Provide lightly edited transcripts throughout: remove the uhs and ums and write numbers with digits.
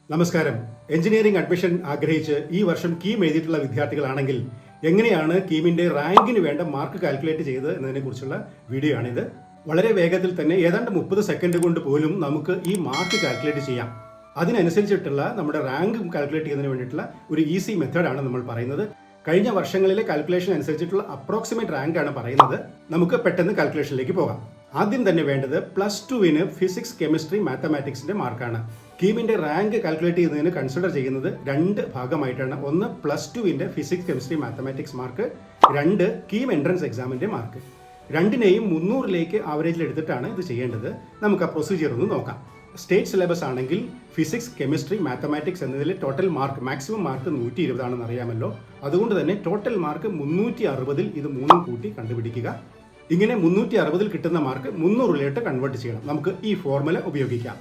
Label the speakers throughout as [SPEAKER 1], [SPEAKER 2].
[SPEAKER 1] നമസ്കാരം. Engineering admission ആഗ്രഹിച്ച് ഈ വർഷം കീം എഴുതിയിട്ടുള്ള വിദ്യാർത്ഥികളാണെങ്കിൽ എങ്ങനെയാണ് കീമിന്റെ റാങ്കിന് വേണ്ട മാർക്ക് കാൽക്കുലേറ്റ് ചെയ്തത് എന്നതിനെ കുറിച്ചുള്ള വീഡിയോ ആണിത്. വളരെ വേഗത്തിൽ തന്നെ ഏതാണ്ട് 30 സെക്കൻഡ് കൊണ്ട് പോലും നമുക്ക് ഈ മാർക്ക് കാൽക്കുലേറ്റ് ചെയ്യാം. അതിനനുസരിച്ചിട്ടുള്ള നമ്മുടെ റാങ്ക് കാൽക്കുലേറ്റ് ചെയ്യുന്നതിന് വേണ്ടിയിട്ടുള്ള ഒരു ഈസി മെത്തേഡാണ് നമ്മൾ പറയുന്നത്. കഴിഞ്ഞ വർഷങ്ങളിലെ കാൽക്കുലേഷൻ അനുസരിച്ചിട്ടുള്ള അപ്രോക്സിമേറ്റ് റാങ്ക് ആണ് പറയുന്നത്. നമുക്ക് പെട്ടെന്ന് കാൽക്കുലേഷനിലേക്ക് പോകാം. ആദ്യം തന്നെ വേണ്ടത് +2 ഫിസിക്സ്, കെമിസ്ട്രി, മാത്തമാറ്റിക്സിന്റെ മാർക്കാണ്. കീമിന്റെ റാങ്ക് കാൽക്കുലേറ്റ് ചെയ്യുന്നതിന് കൺസിഡർ ചെയ്യുന്നത് 2 ഭാഗമായിട്ടാണ്. ഒന്ന് +2 physics, chemistry, mathematics mark, 2 KEAM entrance എക്സാമിന്റെ മാർക്ക്. രണ്ടിനെയും 300ലേക്ക് ആവറേജിൽ എടുത്തിട്ടാണ് ഇത് ചെയ്യേണ്ടത്. നമുക്ക് ആ പ്രൊസീജിയർ ഒന്ന് നോക്കാം. സ്റ്റേറ്റ് സിലബസ് ആണെങ്കിൽ ഫിസിക്സ്, കെമിസ്ട്രി, മാത്തമാറ്റിക്സ് എന്നതിൽ ടോട്ടൽ മാർക്ക് മാക്സിമം മാർക്ക് 120 ആണെന്ന് അറിയാമല്ലോ. അതുകൊണ്ട് തന്നെ ടോട്ടൽ മാർക്ക് 360ൽ ഇത് 3 കൂട്ടി കണ്ടുപിടിക്കുക. ഇങ്ങനെ 360ൽ കിട്ടുന്ന മാർക്ക് 300ലേക്ക് കൺവേർട്ട് ചെയ്യണം. നമുക്ക് ഈ ഫോർമുല ഉപയോഗിക്കാം.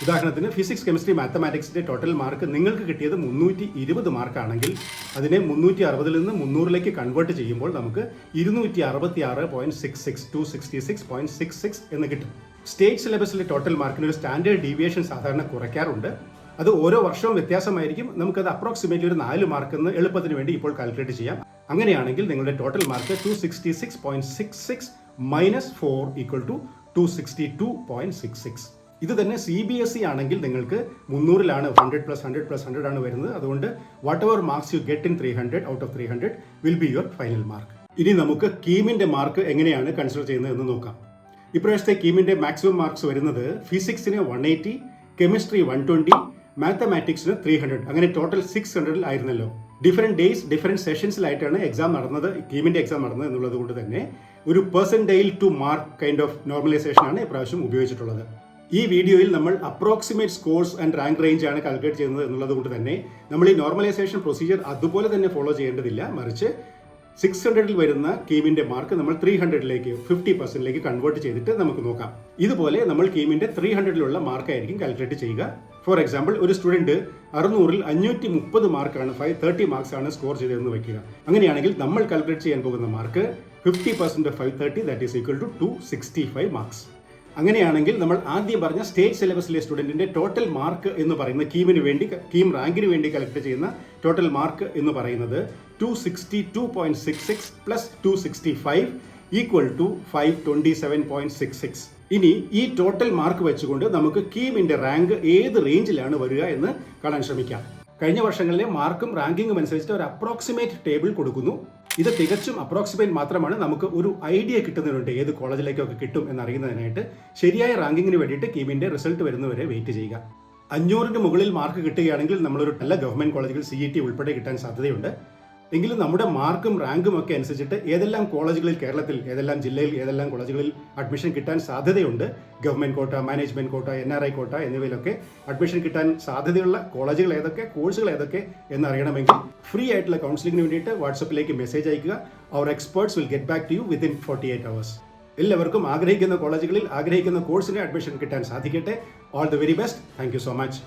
[SPEAKER 1] ഉദാഹരണത്തിന് ഫിസിക്സ്, കെമിസ്ട്രി, മാത്തമാറ്റിക്സിന്റെ ടോട്ടൽ മാർക്ക് നിങ്ങൾക്ക് കിട്ടിയത് 320 മാർക്കാണെങ്കിൽ അതിനെ 360ൽ നിന്ന് 300ലേക്ക് കൺവേർട്ട് ചെയ്യുമ്പോൾ നമുക്ക് 266.66 266.66 എന്ന് കിട്ടും. സ്റ്റേറ്റ് സിലബസിലെ ടോട്ടൽ മാർക്കിന് ഒരു സ്റ്റാൻഡേർഡ് ഡീവിയേഷൻ സാധാരണ കുറയ്ക്കാറുണ്ട്. അത് ഓരോ വർഷവും വ്യത്യാസമായിരിക്കും. നമുക്കത് അപ്രോക്സിമേറ്റ്ലി ഒരു 4 മാർക്ക് എന്ന് എളുപ്പത്തിന് വേണ്ടി ഇപ്പോൾ കാൽക്കുലേറ്റ് ചെയ്യാം. അങ്ങനെയാണെങ്കിൽ നിങ്ങളുടെ ടോട്ടൽ മാർക്ക് 266.66 -4 = 262.66. ഇത് തന്നെ CBSE ആണെങ്കിൽ നിങ്ങൾക്ക് 300ലാണ് 100+100+100 ആണ് വരുന്നത്. അതുകൊണ്ട് what ever marks you get in 300 out of 300 will be your final mark. ഇനി നമുക്ക് കീമിന്റെ മാർക്ക് എങ്ങനെയാണ് കൺസിഡർ ചെയ്യുന്നത് എന്ന് നോക്കാം. ഇപ്രാവശ്യത്തെ കീമിന്റെ മാക്സിമം മാർക്സ് വരുന്നത് ഫിസിക്സിന് 180, കെമിസ്ട്രി 120, മാത്തമാറ്റിക്സിന് 300. അങ്ങനെ ടോട്ടൽ 600 ആയിരുന്നല്ലോ. ഡിഫറെന്റ് ഡേയ്സ്, ഡിഫറെന്റ് സെഷൻസിലായിട്ടാണ് എക്സാം നടന്നത്, കീമിന്റെ എക്സാം നടന്നത് എന്നുള്ളത് കൊണ്ട് തന്നെ ഒരു percentile to mark kind of normalisation ആണ് ഇപ്രാവശ്യം ഉപയോഗിച്ചിട്ടുള്ളത്. ഈ വീഡിയോയിൽ നമ്മൾ approximate scores and rank range ആണ് കാൽക്കുലേറ്റ് ചെയ്യുന്നത് എന്നുള്ളത് കൊണ്ട് തന്നെ നമ്മൾ ഈ നോർമലൈസേഷൻ പ്രൊസീജിയർ അതുപോലെ തന്നെ ഫോളോ ചെയ്യേണ്ടതില്ല. മറിച്ച് 600ൽ വരുന്ന കീമിന്റെ മാർക്ക് നമ്മൾ 300ലേക്ക് 50%ലേക്ക് കൺവേർട്ട് ചെയ്തിട്ട് നമുക്ക് നോക്കാം. ഇതുപോലെ നമ്മൾ കീമിന്റെ 300ലുള്ള മാർക്കായിരിക്കും കാൽക്കുലേറ്റ് ചെയ്യുക. ഫോർ എക്സാമ്പിൾ, ഒരു സ്റ്റുഡന്റ് 600ൽ 530 മാർക്കാണ് 530 മാർക്സ് ആണ് സ്കോർ ചെയ്തതെന്ന് വയ്ക്കുക. അങ്ങനെയാണെങ്കിൽ നമ്മൾ കാൽക്കുലേറ്റ് ചെയ്യാൻ പോകുന്ന mark 50% of 530 that is equal to 265 marks. അങ്ങനെയാണെങ്കിൽ നമ്മൾ ആദ്യം പറഞ്ഞ സ്റ്റേറ്റ് സിലബസിലെ സ്റ്റുഡന്റിന്റെ ടോട്ടൽ മാർക്ക് എന്ന് പറയുന്ന കീം റാങ്കിന് വേണ്ടി കാൽക്കുലേറ്റ് ചെയ്യുന്ന ടോട്ടൽ മാർക്ക് എന്ന് പറയുന്നത് 262.66 + 265 = 527.66. ഇനി ഈ ടോട്ടൽ മാർക്ക് വെച്ചുകൊണ്ട് നമുക്ക് കീമിന്റെ റാങ്ക് ഏത് റേഞ്ചിലാണ് വരിക എന്ന് കാണാൻ ശ്രമിക്കാം. കഴിഞ്ഞ വർഷങ്ങളിലെ മാർക്കും റാങ്കിങ്ങും അനുസരിച്ച് ഒരു അപ്രോക്സിമേറ്റ് ടേബിൾ കൊടുക്കുന്നു. ഇത് തികച്ചും അപ്രോക്സിമേറ്റ് മാത്രമാണ്. നമുക്ക് ഒരു ഐഡിയ കിട്ടുന്നതിനുണ്ട് ഏത് കോളേജിലേക്കൊക്കെ കിട്ടും എന്നറിയുന്നതിനായിട്ട്. ശരിയായ റാങ്കിങ്ങിന് വേണ്ടിയിട്ട് കീമിന്റെ റിസൾട്ട് വരുന്നവരെ വെയിറ്റ് ചെയ്യുക. 500ന് മുകളിൽ മാർക്ക് കിട്ടുകയാണെങ്കിൽ നമ്മളൊരു നല്ല ഗവൺമെന്റ് കോളേജുകൾ CET ഉൾപ്പെടെ കിട്ടാൻ സാധ്യതയുണ്ട്. എങ്കിലും നമ്മുടെ മാർക്കും റാങ്കും ഒക്കെ അനുസരിച്ചിട്ട് ഏതെല്ലാം കോളേജുകളിൽ, കേരളത്തിൽ ഏതെല്ലാം ജില്ലയിൽ ഏതെല്ലാം കോളേജുകളിൽ അഡ്മിഷൻ കിട്ടാൻ സാധ്യതയുണ്ട്, ഗവൺമെന്റ് കോട്ട, മാനേജ്മെന്റ് കോട്ട, NRI കോട്ട എന്നിവയിലൊക്കെ അഡ്മിഷൻ കിട്ടാൻ സാധ്യതയുള്ള കോളേജുകൾ ഏതൊക്കെ, കോഴ്സുകൾ ഏതൊക്കെ എന്നറിയണമെങ്കിൽ ഫ്രീ ആയിട്ടുള്ള കൗൺസിലിംഗിന് വേണ്ടിയിട്ട് വാട്സപ്പിലേക്ക് മെസ്സേജ് അയക്കുക. അവർ experts will get back to you within 48 hours. എല്ലാവർക്കും ആഗ്രഹിക്കുന്ന കോളേജുകളിൽ ആഗ്രഹിക്കുന്ന കോഴ്സിന് അഡ്മിഷൻ കിട്ടാൻ സാധിക്കട്ടെ. All the very best. Thank you so much.